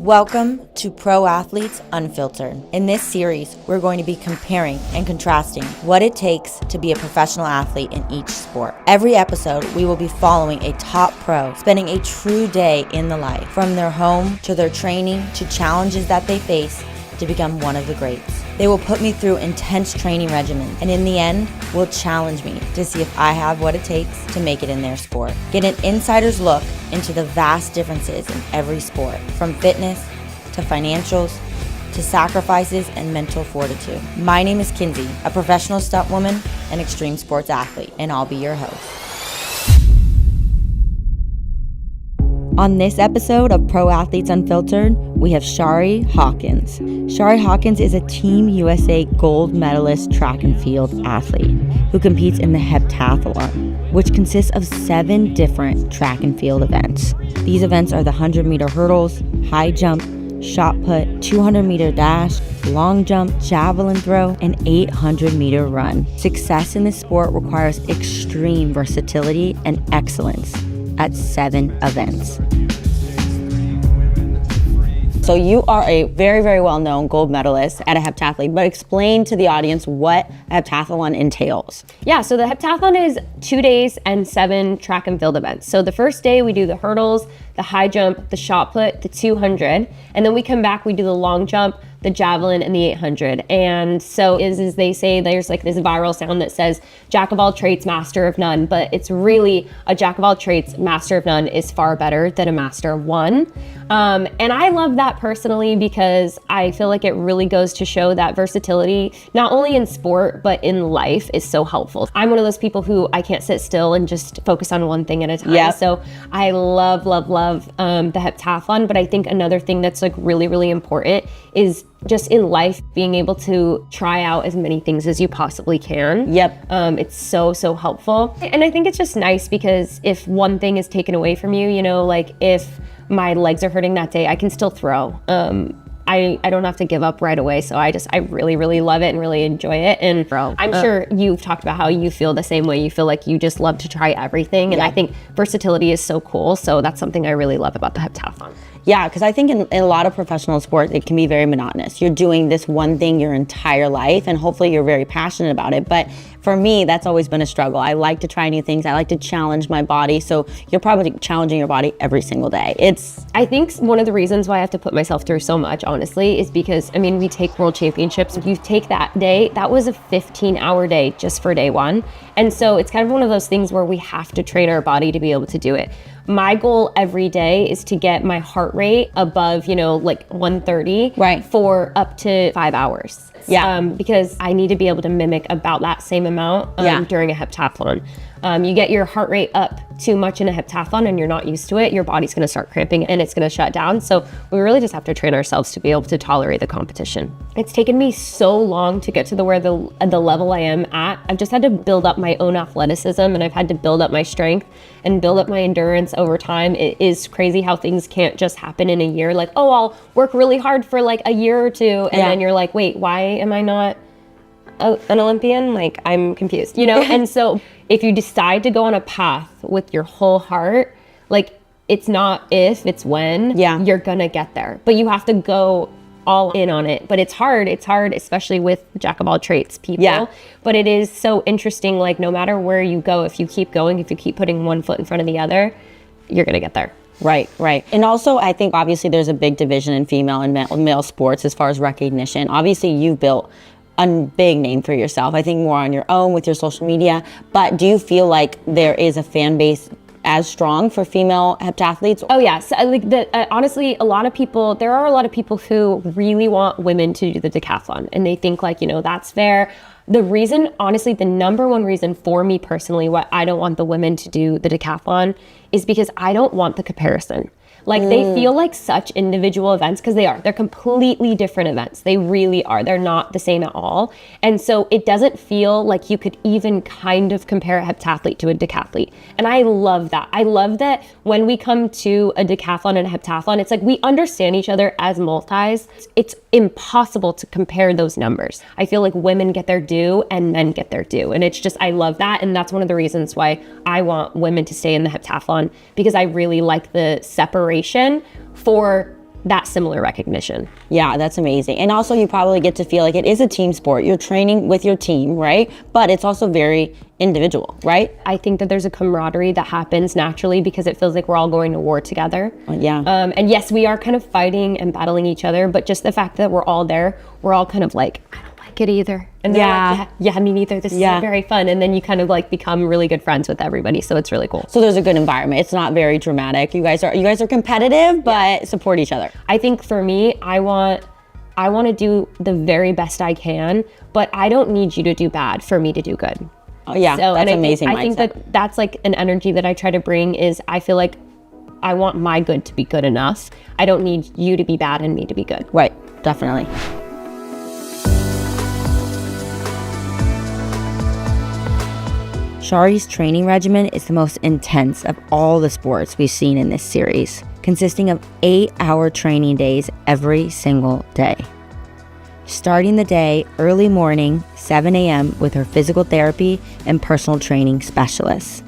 Welcome to Pro Athletes Unfiltered. In this series, we're going to be comparing and contrasting what it takes to be a professional athlete in each sport. Every episode, we will be following a top pro, spending a true day in the life, from their home to their training to challenges that they face to become one of the greats. They will put me through intense training regimens, and in the end, will challenge me to see if I have what it takes to make it in their sport. Get an insider's look into the vast differences in every sport, from fitness to financials to sacrifices and mental fortitude. My name is Kinsey, a professional stunt woman and extreme sports athlete, and I'll be your host. On this episode of Pro Athletes Unfiltered, we have Chari Hawkins. Chari Hawkins is a Team USA gold medalist track and field athlete who competes in the heptathlon, which consists of 7 different track and field events. These events are the 100-meter hurdles, high jump, shot put, 200-meter dash, long jump, javelin throw, and 800-meter run. Success in this sport requires extreme versatility and excellence at 7 events. So you are a very, very well-known gold medalist at a heptathlon, but explain to the audience what a heptathlon entails. Yeah, so the heptathlon is 2 days and 7 track and field events. So the first day we do the hurdles, the high jump, the shot put, the 200, and then we come back, we do the long jump, the javelin, and the 800. And so as they say, there's like this viral sound that says, jack of all trades, master of none, but it's really a jack of all trades, master of none is far better than a master of one. And I love that personally because I feel like it really goes to show that versatility, not only in sport, but in life is so helpful. I'm one of those people who I can't sit still and just focus on one thing at a time. Yep. So I love the heptathlon, but I think another thing that's like really, really important is just in life being able to try out as many things as you possibly can. Yep. It's so helpful. And I think it's just nice because if one thing is taken away from you, you know, like if my legs are hurting that day, I can still throw. I don't have to give up right away. So I really love it and really enjoy it. And I'm sure you've talked about how you feel the same way. You feel like you just love to try everything. And I think versatility is so cool. So that's something I really love about the heptathlon. Yeah, because I think in a lot of professional sports, it can be very monotonous. You're doing this one thing your entire life, and hopefully you're very passionate about it. But for me, that's always been a struggle. I like to try new things. I like to challenge my body. So you're probably challenging your body every single day. I think one of the reasons why I have to put myself through so much, honestly, is because, I mean, we take world championships. If you take that day, that was a 15-hour day just for day one. And so it's kind of one of those things where we have to train our body to be able to do it. My goal every day is to get my heart rate above, like 130 for up to 5 hours. Yeah. Because I need to be able to mimic about that same amount during a heptathlon. You get your heart rate up too much in a heptathlon and you're not used to it, your body's going to start cramping and it's going to shut down. So we really just have to train ourselves to be able to tolerate the competition. It's taken me so long to get to the level I am at. I've just had to build up my own athleticism and I've had to build up my strength and build up my endurance over time. It is crazy how things can't just happen in a year. Like, oh, I'll work really hard for like a year or two. And then you're like, wait, why am I not an Olympian? Like, I'm confused, And so if you decide to go on a path with your whole heart, like it's not if, it's when you're gonna get there. But you have to go all in on it. But it's hard, especially with jack of all trades people. Yeah. But it is so interesting, like no matter where you go, if you keep going, if you keep putting one foot in front of the other, you're gonna get there. Right. And also, I think obviously there's a big division in female and male sports as far as recognition. Obviously, you've built a big name for yourself, I think more on your own with your social media, but do you feel like there is a fan base as strong for female heptathletes? Oh yeah, so honestly, there are a lot of people who really want women to do the decathlon and they think like, that's fair. The reason, honestly, the number one reason for me personally, why I don't want the women to do the decathlon is because I don't want the comparison. Like they feel like such individual events because they're completely different events. They really are. They're not the same at all. And so it doesn't feel like you could even kind of compare a heptathlete to a decathlete. And I love that. I love that when we come to a decathlon and a heptathlon, it's like we understand each other as multis. It's impossible to compare those numbers. I feel like women get their due and men get their due. And it's just, I love that. And that's one of the reasons why I want women to stay in the heptathlon, because I really like the separation for that similar recognition. Yeah, that's amazing. And also you probably get to feel like it is a team sport. You're training with your team, right? But it's also very individual, right? I think that there's a camaraderie that happens naturally because it feels like we're all going to war together. Yeah. And yes, we are kind of fighting and battling each other, but just the fact that we're all there, we're all kind of like, I don't like it either. And they're like, yeah, me neither. This is very fun. And then you kind of like become really good friends with everybody. So it's really cool. So there's a good environment. It's not very dramatic. You guys are competitive, but support each other. I think for me, I want to do the very best I can, but I don't need you to do bad for me to do good. Oh yeah, so, that's amazing. I think that that's like an energy that I try to bring is I feel like I want my good to be good enough. I don't need you to be bad and me to be good. Right, definitely. Chari's training regimen is the most intense of all the sports we've seen in this series, consisting of 8-hour training days every single day. Starting the day early morning, 7 a.m. with her physical therapy and personal training specialists.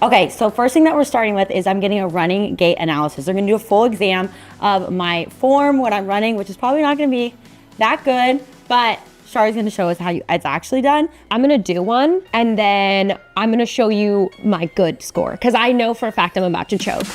Okay, so first thing that we're starting with is I'm getting a running gait analysis. They're gonna do a full exam of my form, what I'm running, which is probably not gonna be that good, but Chari's gonna show us how it's actually done. I'm gonna do one, and then I'm gonna show you my good score, because I know for a fact I'm about to choke.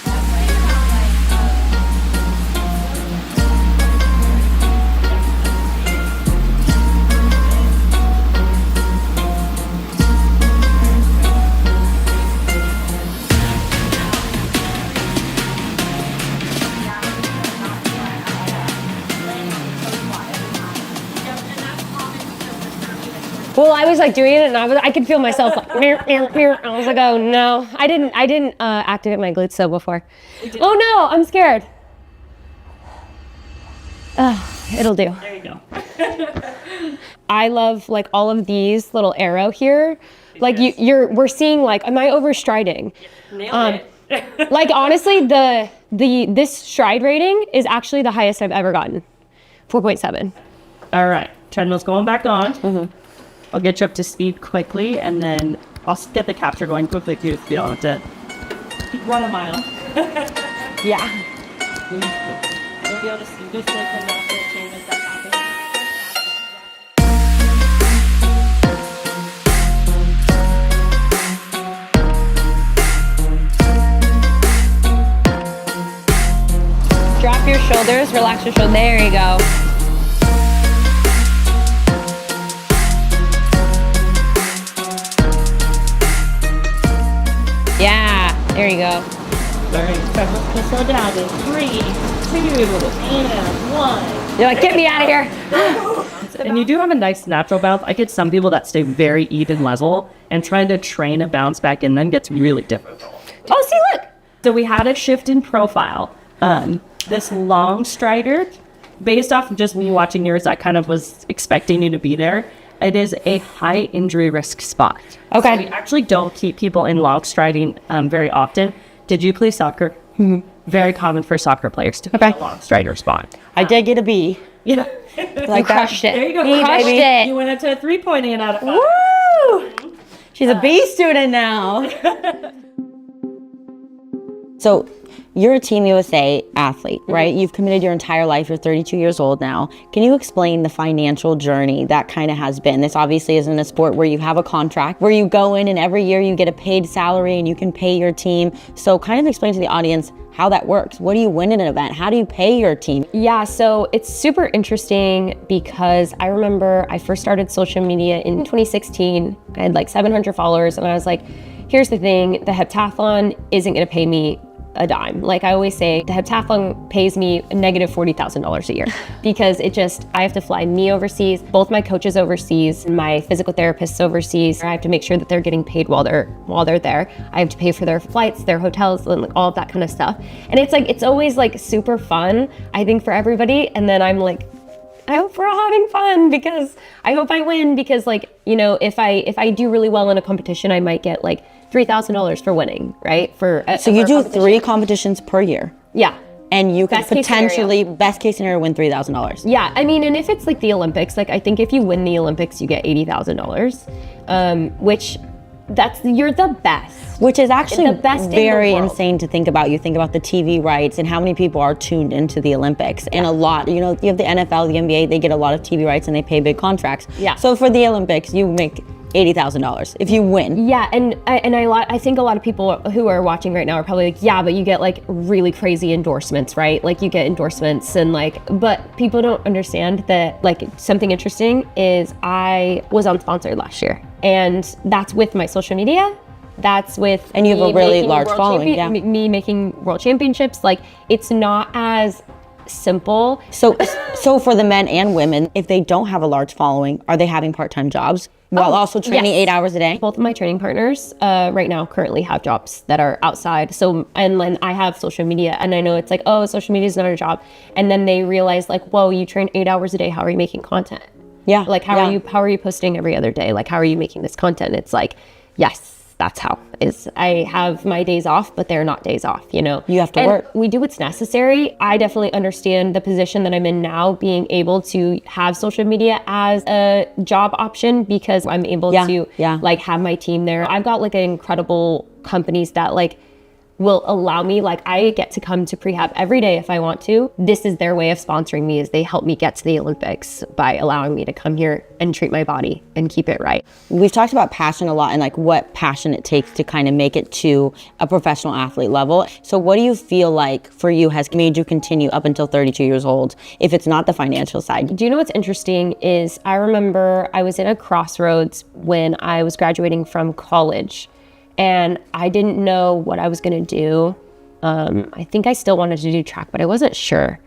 Well, I was like doing it, and I could feel myself like, I was like, oh no, I didn't activate my glutes though before. Oh no, I'm scared. It'll do. There you go. I love like all of these little arrow here. Like we're seeing like, am I overstriding? Nailed it. Like honestly, this stride rating is actually the highest I've ever gotten, 4.7. All right, treadmill's going back on. Mm-hmm. I'll get you up to speed quickly, and then I'll get the capture going quickly too, so you don't have to run a mile. Yeah. You'll be able to see just like the natural changes that happen. Drop your shoulders, relax your shoulder. There you go. Yeah, there you go. All right, let's slow down in 3, 2, and 1. You're like, get me out of here. And you do have a nice natural bounce. I get some people that stay very even level, and trying to train a bounce back in then gets really difficult. Oh, see, look. So we had a shift in profile. This long strider, based off of just me watching yours, I kind of was expecting you to be there. It is a high injury risk spot. Okay. So we actually don't keep people in long striding very often. Did you play soccer? Mm-hmm. Very common for soccer players to be in a long strider spot. I did get a B. Yeah. Like Crushed it. There you go. You crushed it. You went up to a 3.8 out of 5. Woo! She's a B student now. So you're a Team USA athlete, right? You've committed your entire life. You're 32 years old now. Can you explain the financial journey that kind of has been? This obviously isn't a sport where you have a contract, where you go in and every year you get a paid salary and you can pay your team. So kind of explain to the audience how that works. What do you win in an event? How do you pay your team? Yeah, so it's super interesting because I remember I first started social media in 2016. I had like 700 followers, and I was like, here's the thing, the heptathlon isn't gonna pay me a dime. Like I always say, the heptathlon pays me a negative $40,000 a year because I have to fly me overseas, both my coaches overseas, and my physical therapists overseas. I have to make sure that they're getting paid while they're there. I have to pay for their flights, their hotels, and like all of that kind of stuff. And it's always like super fun, I think, for everybody. And then I'm like, I hope we're all having fun because I hope I win because like, you know, if I do really well in a competition, I might get like $3,000 for winning, right? So you do 3 competitions per year? Yeah. And you could potentially, best case scenario, win $3,000. Yeah, I mean, and if it's like the Olympics, like I think if you win the Olympics, you get $80,000, which you're the best. Which is actually The best in the very world. insane to think about. You think about the TV rights and how many people are tuned into the Olympics. And a lot, you know, you have the NFL, the NBA, they get a lot of TV rights and they pay big contracts. Yeah. So for the Olympics, you make $80,000 if you win. Yeah, and I think a lot of people who are watching right now are probably like, yeah, but you get like really crazy endorsements, right? Like you get endorsements and like, but people don't understand that like something interesting is I was unsponsored last year, and that's with my social media. That's with And you have me a really making large world following, yeah. me making world championships. Like it's not as simple. So for the men and women, if they don't have a large following, are they having part-time jobs while also training yes. 8 hours a day? Both of my training partners right now currently have jobs that are outside. So, and then I have social media, and I know it's like, oh, social media is not a job. And then they realize like, whoa, you train 8 hours a day. How are you making content? Yeah. Like, how are you posting every other day? Like, how are you making this content? It's like, yes, that's how is. I have my days off, but they're not days off, you know? You have to And work. we do what's necessary. I definitely understand the position that I'm in now, being able to have social media as a job option because I'm able to like have my team there. I've got like incredible companies that like will allow me, like I get to come to prehab every day if I want to. This is their way of sponsoring me, is they help me get to the Olympics by allowing me to come here and treat my body and keep it right. We've talked about passion a lot and like what passion it takes to kind of make it to a professional athlete level. So what do you feel like for you has made you continue up until 32 years old, if it's not the financial side? Do you know what's interesting is I remember I was at a crossroads when I was graduating from college, and I didn't know what I was gonna do. I think I still wanted to do track, but I wasn't sure.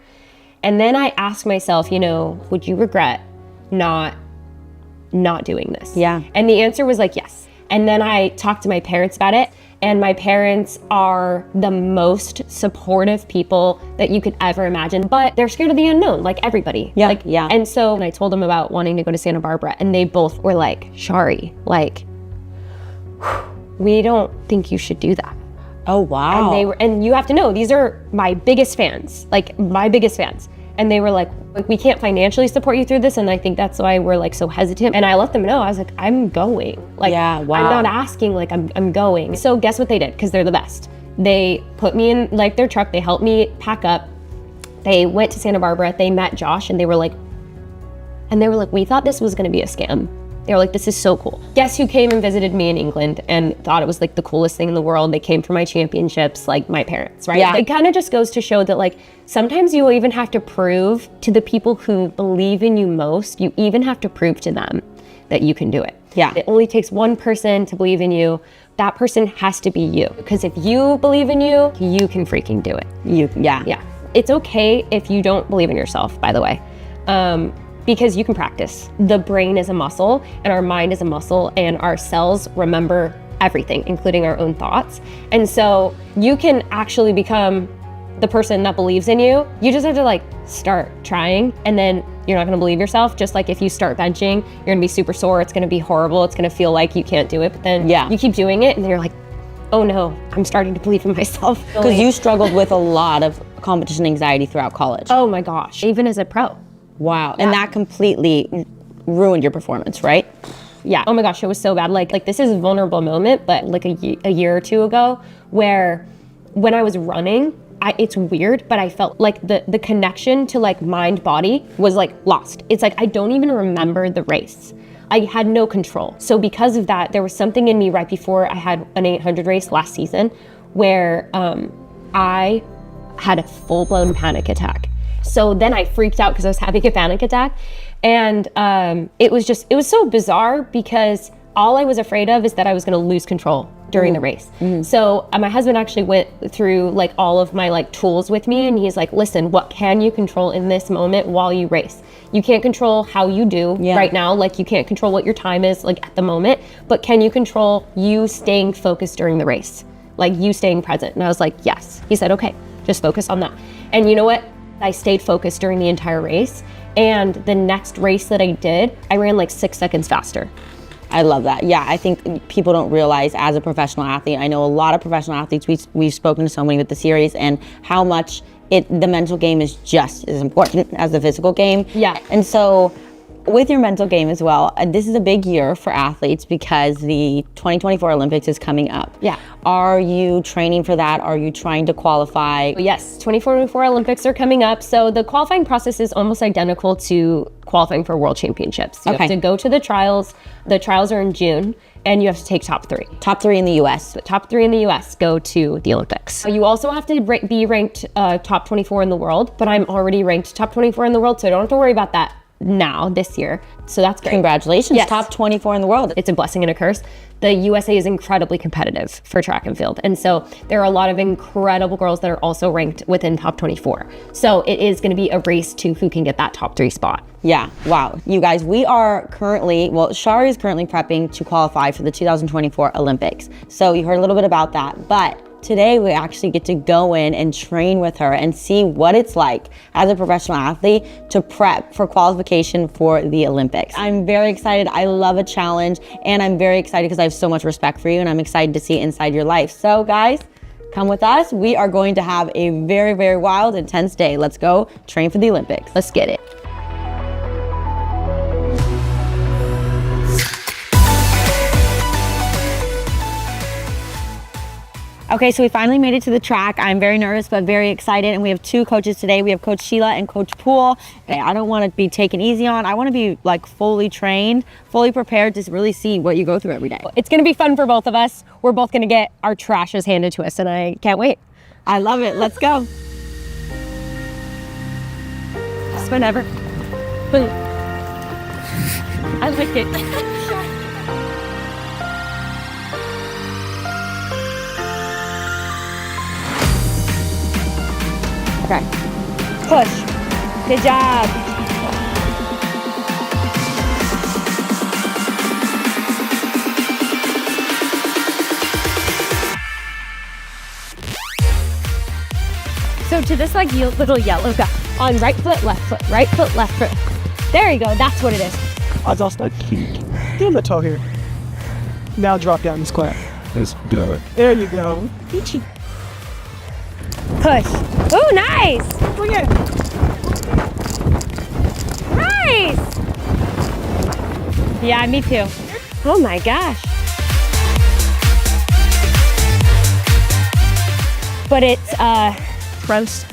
And then I asked myself, you know, would you regret not doing this? Yeah. And the answer was like, yes. And then I talked to my parents about it, and my parents are the most supportive people that you could ever imagine, but they're scared of the unknown, like everybody. Yeah, Like, yeah. And so when I told them about wanting to go to Santa Barbara, and they both were like, Chari, like, we don't think you should do that. Oh, wow. And you have to know, these are my biggest fans, like my biggest fans. And they were like, we can't financially support you through this. And I think that's why we're like so hesitant. And I let them know, I was like, I'm going. Like, Yeah, wow. I'm not asking, like I'm going. So guess what they did? Because they're the best. They put me in like their truck. They helped me pack up. They went to Santa Barbara. They met Josh, and they were like, we thought this was gonna be a scam. They were like, this is so cool. Guess who came and visited me in England and thought it was like the coolest thing in the world? They came for my championships, like my parents, right? Yeah. It kind of just goes to show that like, sometimes you even have to prove to the people who believe in you most, you even have to prove to them that you can do it. Yeah. It only takes one person to believe in you. That person has to be you. Because if you believe in you, you can freaking do it. Yeah. It's okay if you don't believe in yourself, by the way. Because you can practice. The brain is a muscle, and our mind is a muscle, and our cells remember everything, including our own thoughts. And so you can actually become the person that believes in you. You just have to like start trying, and then you're not gonna believe yourself. Just like if you start benching, you're gonna be super sore, it's gonna be horrible, it's gonna feel like you can't do it, but then you keep doing it, and then you're like, oh no, I'm starting to believe in myself. Because you struggled with a lot of competition anxiety throughout college. Oh my gosh, even as a pro. Wow. And that completely ruined your performance, right? Yeah. Oh my gosh, it was so bad. Like this is a vulnerable moment, but like a year or two ago, where when I was running, it's weird, but I felt like the connection to like mind body was like lost. It's like I don't even remember the race. I had no control. So because of that, there was something in me right before I had an 800 race last season where I had a full-blown panic attack. So then I freaked out because I was having a panic attack. And it was so bizarre because all I was afraid of is that I was gonna lose control during the race. So my husband actually went through like all of my like tools with me, and he's like, listen, what can you control in this moment while you race? You can't control how you do right now, like you can't control what your time is like at the moment, but can you control you staying focused during the race? Like you staying present? And I was like, yes. He said, okay, just focus on that. And you know what? I stayed focused during the entire race. And the next race that I did, I ran like 6 seconds faster. I love that. Yeah, I think people don't realize as a professional athlete, I know a lot of professional athletes, we've spoken to so many with the series, and how much the mental game is just as important as the physical game. Yeah. And so with your mental game as well, this is a big year for athletes because the 2024 Olympics is coming up. Yeah. Are you training for that? Are you trying to qualify? Yes, 2024 Olympics are coming up. So the qualifying process is almost identical to qualifying for World Championships. You have to go to the trials. The trials are in June, and you have to take top 3. Top 3 in the US. The top 3 in the US go to the Olympics. You also have to be ranked top 24 in the world, but I'm already ranked top 24 in the world, so I don't have to worry about that now this year. So that's great. Congratulations, Yes. top 24 in the world. It's a blessing and a curse. The USA is incredibly competitive for track and field. And so there are a lot of incredible girls that are also ranked within top 24. So it is going to be a race to who can get that top 3 spot. Yeah, wow. You guys, we are currently, Chari is currently prepping to qualify for the 2024 Olympics. So you heard a little bit about that, but today we actually get to go in and train with her and see what it's like as a professional athlete to prep for qualification for the Olympics. I'm very excited. I love a challenge, and I'm very excited because I have so much respect for you, and I'm excited to see inside your life. So guys, come with us. We are going to have a very, very wild, intense day. Let's go train for the Olympics. Let's get it. Okay, so we finally made it to the track. I'm very nervous, but very excited. And we have 2 coaches today. We have Coach Sheila and Coach Poole. Okay, I don't want to be taken easy on. I want to be like fully trained, fully prepared to really see what you go through every day. It's going to be fun for both of us. We're both going to get our trashes handed to us, and I can't wait. I love it. Let's go. Just whenever. I like it. Okay. Push. Good job. So to this like little yellow guy, on right foot, left foot, right foot, left foot. There you go, that's what it is. I just like get on the toe here. Now drop down and square. Let's do it. There you go. Push. Ooh, nice. Bring it. Nice. Yeah, me too. Oh my gosh. But it's Press.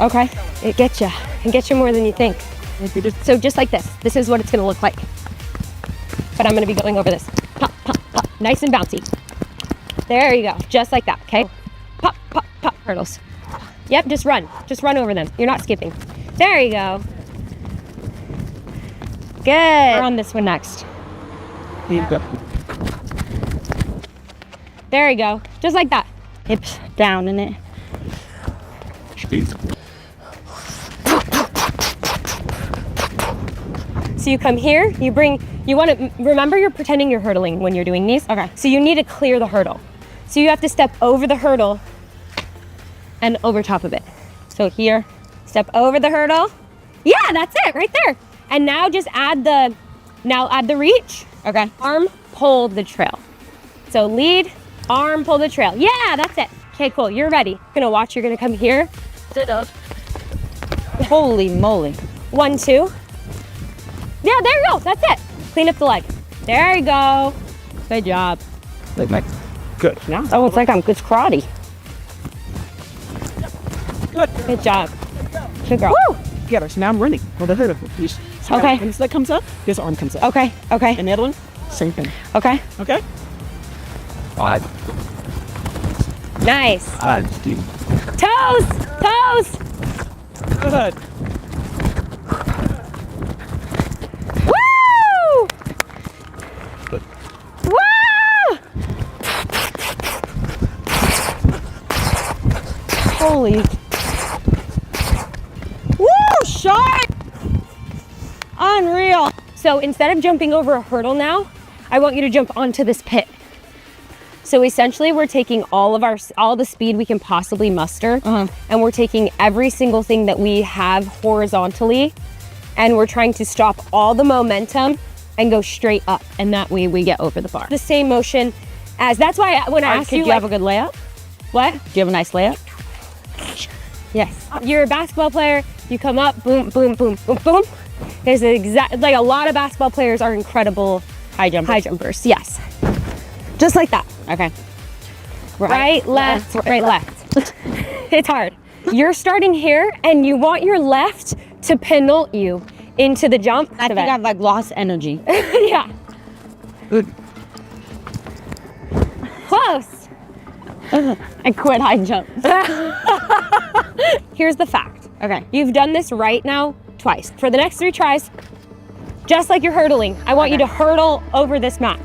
okay. It gets you. It gets you more than you think. So just like this. This is what it's gonna look like. But I'm gonna be going over this. Pop, pop, pop. Nice and bouncy. There you go. Just like that. Okay. Pop, pop, pop. Hurdles. Yep. Just run. Just run over them. You're not skipping. There you go. Good. We're on this one next. There you go. Just like that. Hips down in it. So you come here, you want to, remember you're pretending you're hurdling when you're doing these. Okay. So you need to clear the hurdle. So you have to step over the hurdle and over top of it. So here, step over the hurdle. Yeah, that's it, right there. And now just add the reach. Okay. Arm, pull the trail. So lead, arm, pull the trail. Yeah, that's it. Okay, cool, you're ready. You're gonna come here. Sit up. Holy moly. 1, 2. Yeah, there you go, that's it. Clean up the leg. There you go. Good job. Like Mike. Good. Now it's almost like it's karate. Good. Good job. Good girl. Woo! Get her. So now I'm running. Well, the hurdle. Okay. When this leg comes up, this arm comes up. Okay, okay, And the other one, same thing. okay. Okay? Nice. Dude. Toes, toes. Good. Woo! Woo! Holy. Woo, shark! Unreal. So instead of jumping over a hurdle now, I want you to jump onto this pit. So essentially we're taking all the speed we can possibly muster, and we're taking every single thing that we have horizontally, and we're trying to stop all the momentum and go straight up, and that way we get over the bar. The same motion as, that's why when I asked you, do you have a good layup? what? Do you have a nice layup? Yes. You're a basketball player, you come up, boom, boom, boom, boom, boom. There's like a lot of basketball players are incredible High jumpers. high jumpers, yes. Just like that. Okay. Right, left, right, left. It's hard. You're starting here and you want your left to penult you into the jump. I think I've like lost energy. Yeah. Good. Close. I quit high jump. Here's the fact. Okay. You've done this right now twice. For the next 3 tries, just like you're hurdling, I want you to hurdle over this mat.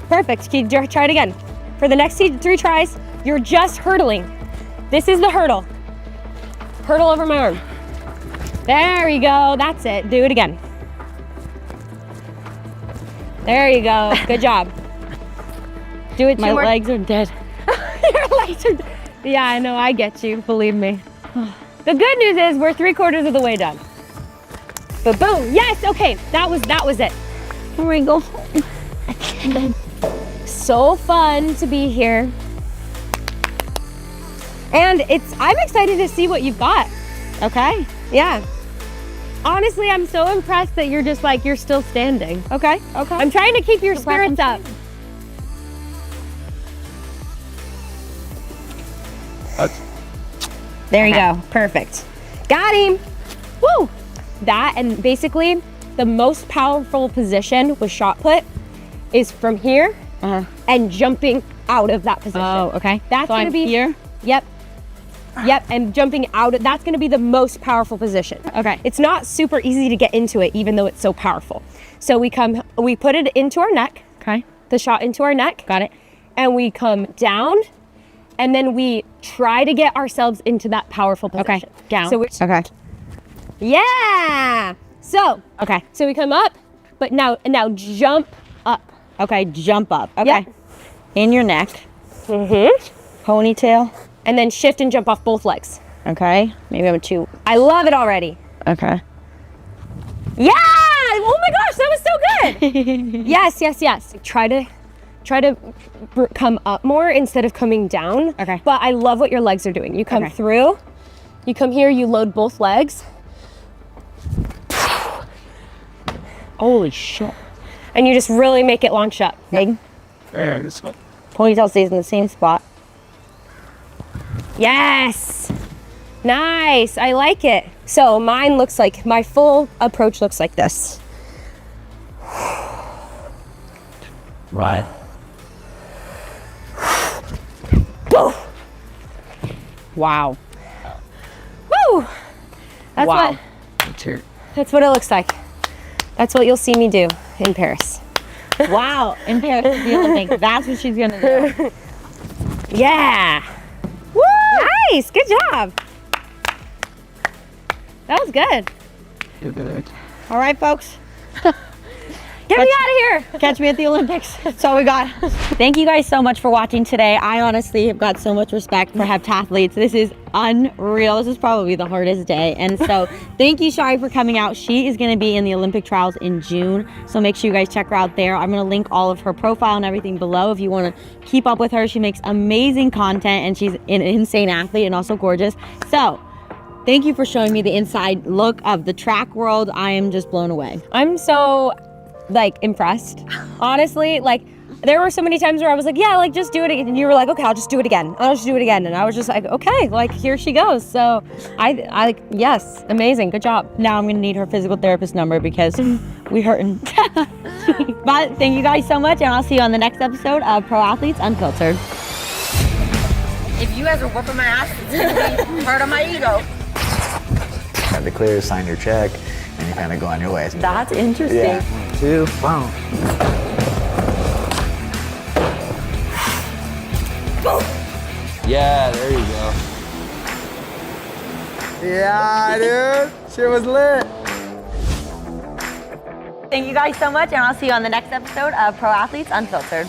Perfect. Can you try it again? For the next 3 tries, you're just hurdling. This is the hurdle. Hurdle over my arm. There you go. That's it. Do it again. There you go. Good job. Do it. My legs are dead. Your legs are. Yeah, I know. I get you. Believe me. The good news is we're 3/4 of the way done. But boom. Yes. Okay. That was it. Here we go. So fun to be here. And I'm excited to see what you've got. Okay. Yeah. Honestly, I'm so impressed that you're just like, you're still standing. Okay. Okay. I'm trying to keep your spirits up. There you go. Perfect. Got him. Woo. That, and basically the most powerful position with shot put is from here and jumping out of that position. Oh, okay. That's so gonna I'm be here. Yep. Yep, and jumping out, that's gonna be the most powerful position. Okay. It's not super easy to get into it, even though it's so powerful. So we put it into our neck, Okay. the shot into our neck. Got it. And we come down, and then we try to get ourselves into that powerful position. Okay. Down. So Okay. yeah. So, Okay. so we come up, but now jump up. Okay. Jump up. Okay. Yep. In your neck. Ponytail. And then shift and jump off both legs. Okay. Maybe I'm too. I love it already. Okay. Yeah! Oh my gosh, that was so good. Yes, yes, yes. Try to come up more instead of coming down. Okay. But I love what your legs are doing. You come Okay. through, you come here, you load both legs, Holy shit. and you just really make it launch up. Big. Ponytail stays in the same spot. Yes. Nice. I like it. So mine looks like, my full approach looks like this. Right. Wow. Woo! That's Wow. that's what it looks like. That's what you'll see me do in Paris. Wow. In Paris at the Olympics. That's what she's gonna do. Yeah. Woo! Nice. Good job. That was good. All right, folks. Get me out of here. Catch me at the Olympics. That's all we got. Thank you guys so much for watching today. I honestly have got so much respect for heptathletes. This is unreal. This is probably the hardest day. And so thank you, Chari, for coming out. She is going to be in the Olympic trials in June. So make sure you guys check her out there. I'm going to link all of her profile and everything below if you want to keep up with her. She makes amazing content and she's an insane athlete and also gorgeous. So thank you for showing me the inside look of the track world. I am just blown away. I'm so impressed. Honestly, there were so many times where I was like, yeah, just do it again. And you were like, okay, I'll just do it again. I'll just do it again. And I was just like, okay, here she goes. So yes, amazing. Good job. Now I'm going to need her physical therapist number because we hurting. But thank you guys so much, and I'll see you on the next episode of Pro Athletes Unfiltered. If you guys are whooping my ass, it's going to be hurt on my ego. Have to clear, sign your check, and you kind of go on your way. That's interesting. Yeah. 1, 2, wow. Yeah, there you go. Yeah, dude. Shit was lit. Thank you guys so much, and I'll see you on the next episode of Pro Athletes Unfiltered.